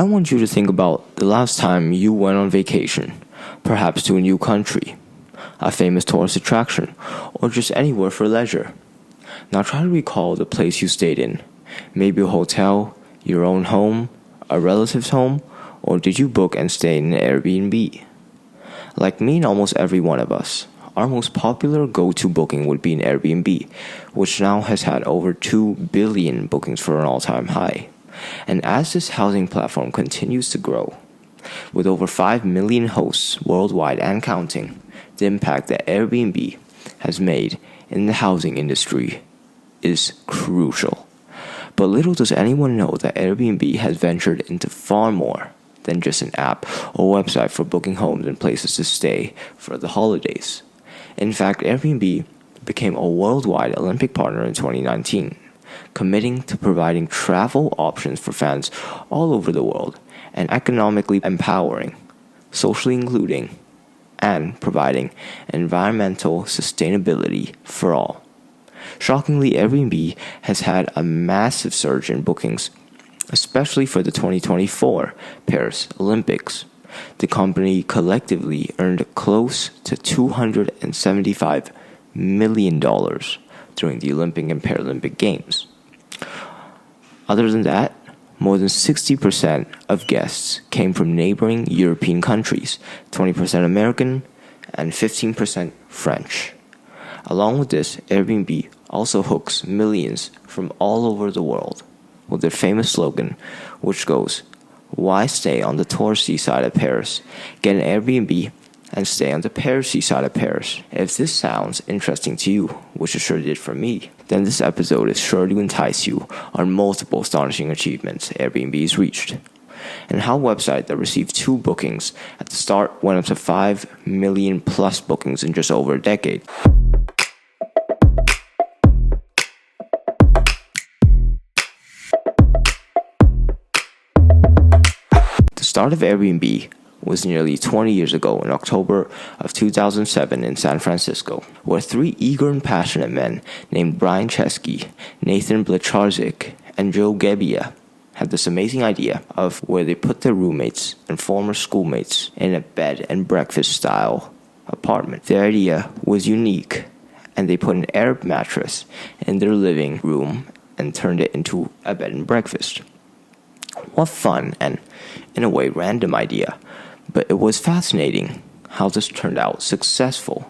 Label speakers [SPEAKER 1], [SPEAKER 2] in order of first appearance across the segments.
[SPEAKER 1] I want you to think about the last time you went on vacation, perhaps to a new country, a famous tourist attraction, or just anywhere for leisure. Now try to recall the place you stayed in, maybe a hotel, your own home, a relative's home, or did you book and stay in an Airbnb? Like me and almost every one of us, our most popular go-to booking would be an Airbnb, which now has had over 2 billion bookings for an all-time high. And as this housing platform continues to grow, with over 5 million hosts worldwide and counting, the impact that Airbnb has made in the housing industry is crucial. But little does anyone know that Airbnb has ventured into far more than just an app or website for booking homes and places to stay for the holidays. In fact, Airbnb became a worldwide Olympic partner in 2019, committing to providing travel options for fans all over the world and economically empowering, socially including, and providing environmental sustainability for all. Shockingly, Airbnb has had a massive surge in bookings, especially for the 2024 Paris Olympics. The company collectively earned close to $275 million during the Olympic and Paralympic Games. Other than that, more than 60% of guests came from neighboring European countries, 20% American, and 15% French. Along with this, Airbnb also hooks millions from all over the world with their famous slogan, which goes, "Why stay on the touristy side of Paris? Get an Airbnb and stay on the Parisy side of Paris." If this sounds interesting to you, which it sure did for me, then this episode is sure to entice you on multiple astonishing achievements Airbnb has reached, and how a website that received 2 bookings at the start went up to 5 million plus bookings in just over a decade. The start of Airbnb was nearly 20 years ago in October of 2007 in San Francisco, where 3 eager and passionate men named Brian Chesky, Nathan Blecharczyk, and Joe Gebbia had this amazing idea of where they put their roommates and former schoolmates in a bed and breakfast style apartment. Their idea was unique, and they put an air mattress in their living room and turned it into a bed and breakfast. What fun and, in a way, random idea. But it was fascinating how this turned out successful,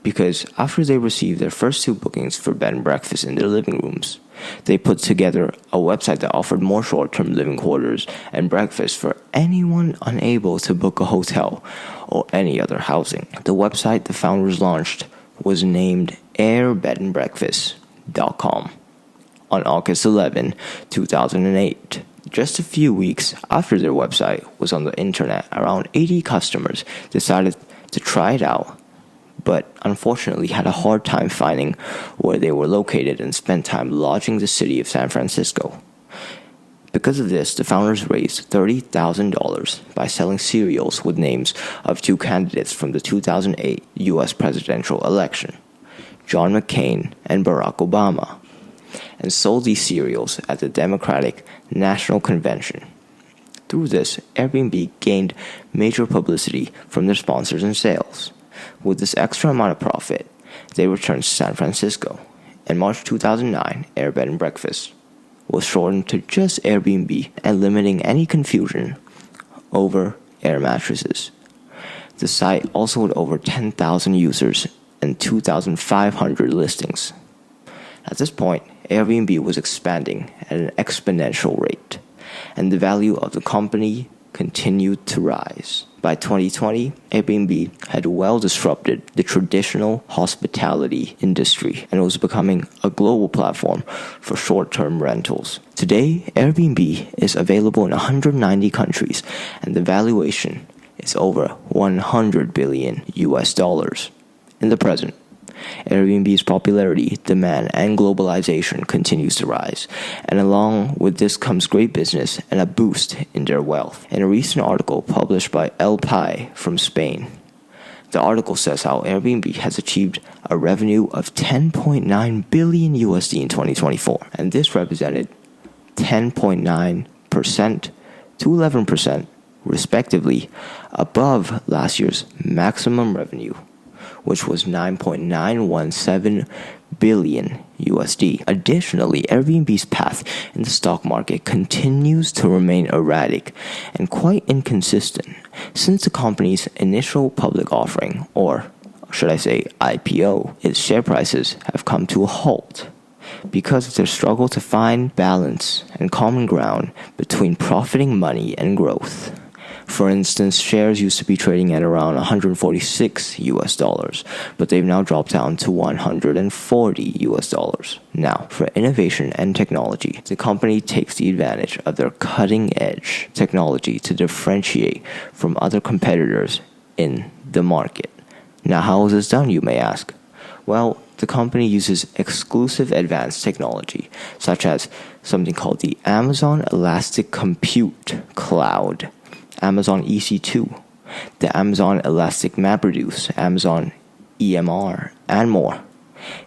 [SPEAKER 1] because after they received their first 2 bookings for bed and breakfast in their living rooms, they put together a website that offered more short-term living quarters and breakfast for anyone unable to book a hotel or any other housing. The website the founders launched was named airbedandbreakfast.com on August 11, 2008. Just a few weeks after their website was on the internet, around 80 customers decided to try it out, but unfortunately had a hard time finding where they were located and spent time lodging the city of San Francisco. Because of this, the founders raised $30,000 by selling cereals with names of 2 candidates from the 2008 U.S. presidential election, John McCain and Barack Obama, and sold these cereals at the Democratic National Convention. Through this, Airbnb gained major publicity from their sponsors and sales. With this extra amount of profit, they returned to San Francisco. In March 2009, Air Bed and Breakfast was shortened to just Airbnb, eliminating any confusion over air mattresses. The site also had over 10,000 users and 2,500 listings. At this point, Airbnb was expanding at an exponential rate, and the value of the company continued to rise. By 2020, Airbnb had well disrupted the traditional hospitality industry and was becoming a global platform for short-term rentals. Today, Airbnb is available in 190 countries, and the valuation is over $100 billion. In the present, Airbnb's popularity, demand, and globalization continues to rise, and along with this comes great business and a boost in their wealth. In a recent article published by El Pai from Spain, the article says how Airbnb has achieved a revenue of $10.9 billion in 2024, and this represented 10.9% to 11%, respectively, above last year's maximum revenue, which was 9.917 billion USD. Additionally, Airbnb's path in the stock market continues to remain erratic and quite inconsistent since the company's initial public offering, or should I say IPO, its share prices have come to a halt because of their struggle to find balance and common ground between profiting money and growth. For instance, shares used to be trading at around 146 US dollars, but they've now dropped down to 140 US dollars. Now, for innovation and technology, the company takes the advantage of their cutting-edge technology to differentiate from other competitors in the market. Now, how is this done, you may ask? Well, the company uses exclusive advanced technology, such as something called the Amazon Elastic Compute Cloud, Amazon EC2, the Amazon Elastic MapReduce, Amazon EMR, and more.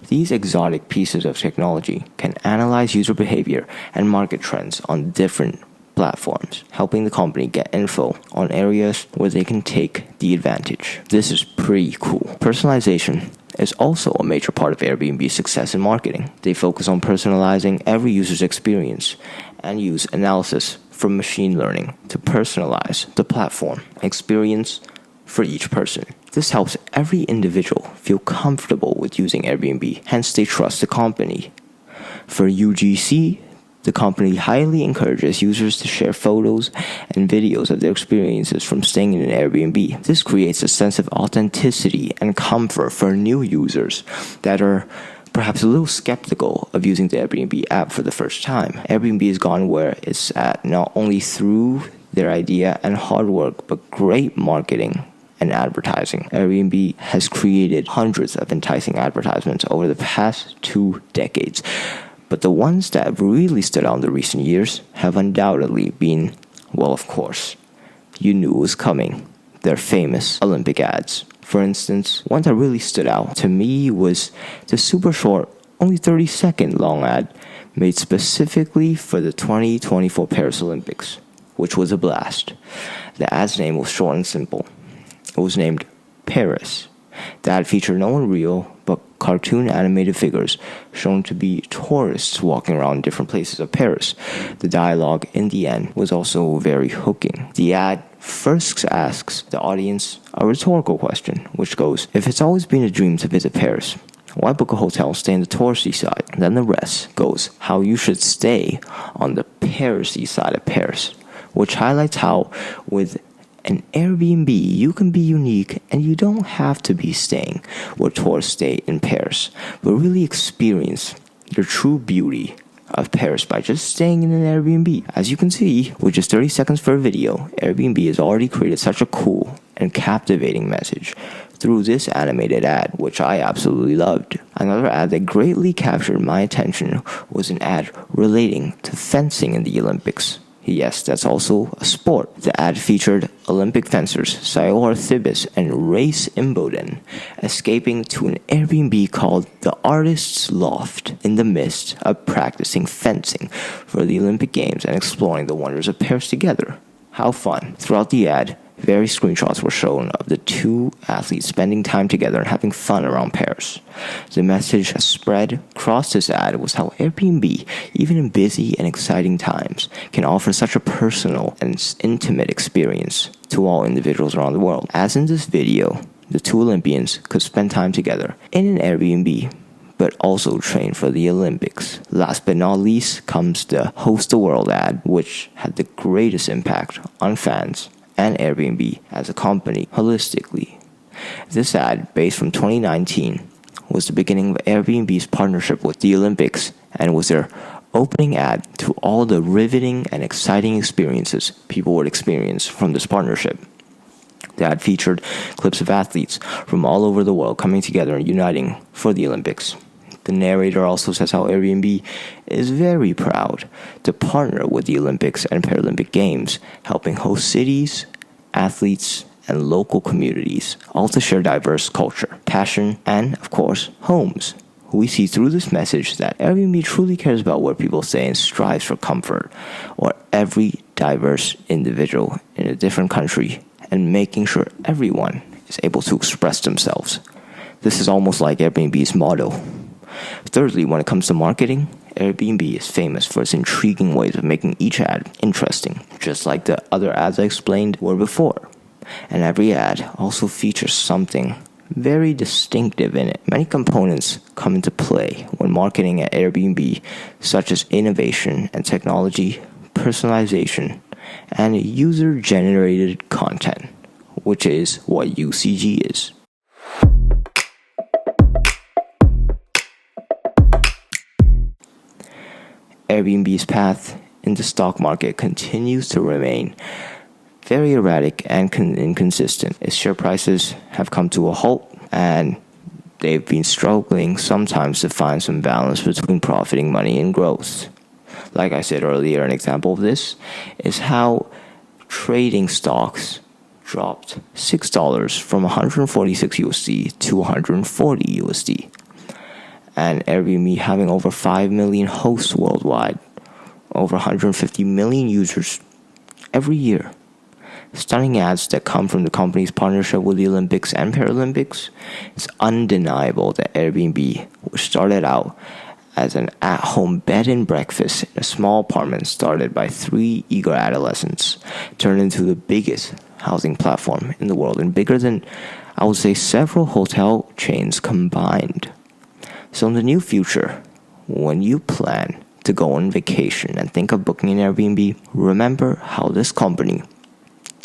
[SPEAKER 1] These exotic pieces of technology can analyze user behavior and market trends on different platforms, helping the company get info on areas where they can take the advantage. This is pretty cool. Personalization is also a major part of Airbnb's success in marketing. They focus on personalizing every user's experience and use analysis from machine learning to personalize the platform experience for each person. This helps every individual feel comfortable with using Airbnb, hence they trust the company. For UGC, the company highly encourages users to share photos and videos of their experiences from staying in an Airbnb. This creates a sense of authenticity and comfort for new users that are perhaps a little skeptical of using the Airbnb app for the first time. Airbnb has gone where it's at, not only through their idea and hard work, but great marketing and advertising. Airbnb has created hundreds of enticing advertisements over the past 2 decades. But the ones that have really stood out in the recent years have undoubtedly been, well, of course, you knew it was coming. Their famous Olympic ads. For instance, one that really stood out to me was the super short, only 30-second long ad made specifically for the 2024 Paris Olympics, which was a blast. The ad's name was short and simple. It was named Paris. The ad featured no one real, but cartoon animated figures shown to be tourists walking around different places of Paris. The dialogue in the end was also very hooking. The ad first asks the audience a rhetorical question, which goes, if it's always been a dream to visit Paris, why book a hotel, stay in the touristy side? Then the rest goes, how you should stay on the Parisy side of Paris, which highlights how with an Airbnb, you can be unique and you don't have to be staying where tourists stay in Paris, but really experience the true beauty of Paris by just staying in an Airbnb. As you can see, with just 30 seconds for a video, Airbnb has already created such a cool and captivating message through this animated ad, which I absolutely loved. Another ad that greatly captured my attention was an ad relating to fencing in the Olympics. Yes, that's also a sport. The ad featured Olympic fencers Sayur Thibis and Race Imboden escaping to an Airbnb called the Artist's Loft in the midst of practicing fencing for the Olympic Games and exploring the wonders of Paris together. How fun. Throughout the ad, various screenshots were shown of the two athletes spending time together and having fun around Paris. The message spread across this ad was how Airbnb, even in busy and exciting times, can offer such a personal and intimate experience to all individuals around the world. As in this video, the two Olympians could spend time together in an Airbnb, but also train for the Olympics. Last but not least comes the Host the World ad, which had the greatest impact on fans and Airbnb as a company holistically. This ad, based from 2019, was the beginning of Airbnb's partnership with the Olympics and was their opening ad to all the riveting and exciting experiences people would experience from this partnership. The ad featured clips of athletes from all over the world coming together and uniting for the Olympics. The narrator also says how Airbnb is very proud to partner with the Olympics and Paralympic Games, helping host cities, athletes, and local communities, all to share diverse culture, passion, and, of course, homes. We see through this message that Airbnb truly cares about where people stay and strives for comfort, or every diverse individual in a different country and making sure everyone is able to express themselves. This is almost like Airbnb's motto. Thirdly, when it comes to marketing, Airbnb is famous for its intriguing ways of making each ad interesting, just like the other ads I explained were before. And every ad also features something very distinctive in it. Many components come into play when marketing at Airbnb, such as innovation and technology, personalization, and user-generated content, which is what UCG is. Airbnb's path in the stock market continues to remain very erratic and inconsistent. Its share prices have come to a halt, and they've been struggling sometimes to find some balance between profiting money and growth. Like I said earlier, an example of this is how trading stocks dropped $6 from 146 USD to 140 USD. And Airbnb having over 5 million hosts worldwide, over 150 million users every year. Stunning ads that come from the company's partnership with the Olympics and Paralympics. It's undeniable that Airbnb, which started out as an at-home bed and breakfast in a small apartment started by 3 eager adolescents, turned into the biggest housing platform in the world, and bigger than, I would say, several hotel chains combined. So in the near future, when you plan to go on vacation and think of booking an Airbnb, remember how this company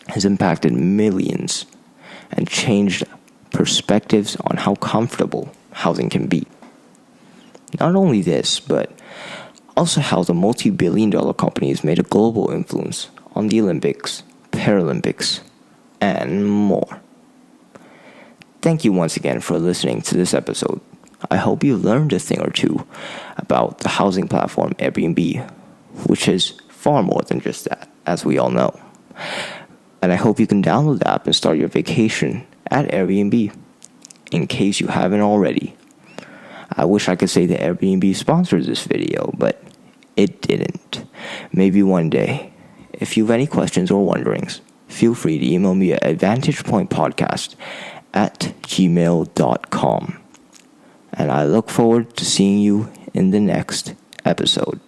[SPEAKER 1] has impacted millions and changed perspectives on how comfortable housing can be. Not only this, but also how the multi-billion-dollar company has made a global influence on the Olympics, Paralympics, and more. Thank you once again for listening to this episode. I hope you learned a thing or two about the housing platform Airbnb, which is far more than just that, as we all know. And I hope you can download the app and start your vacation at Airbnb, in case you haven't already. I wish I could say that Airbnb sponsors this video, but it didn't. Maybe one day. If you have any questions or wonderings, feel free to email me at advantagepointpodcast@gmail.com. And I look forward to seeing you in the next episode.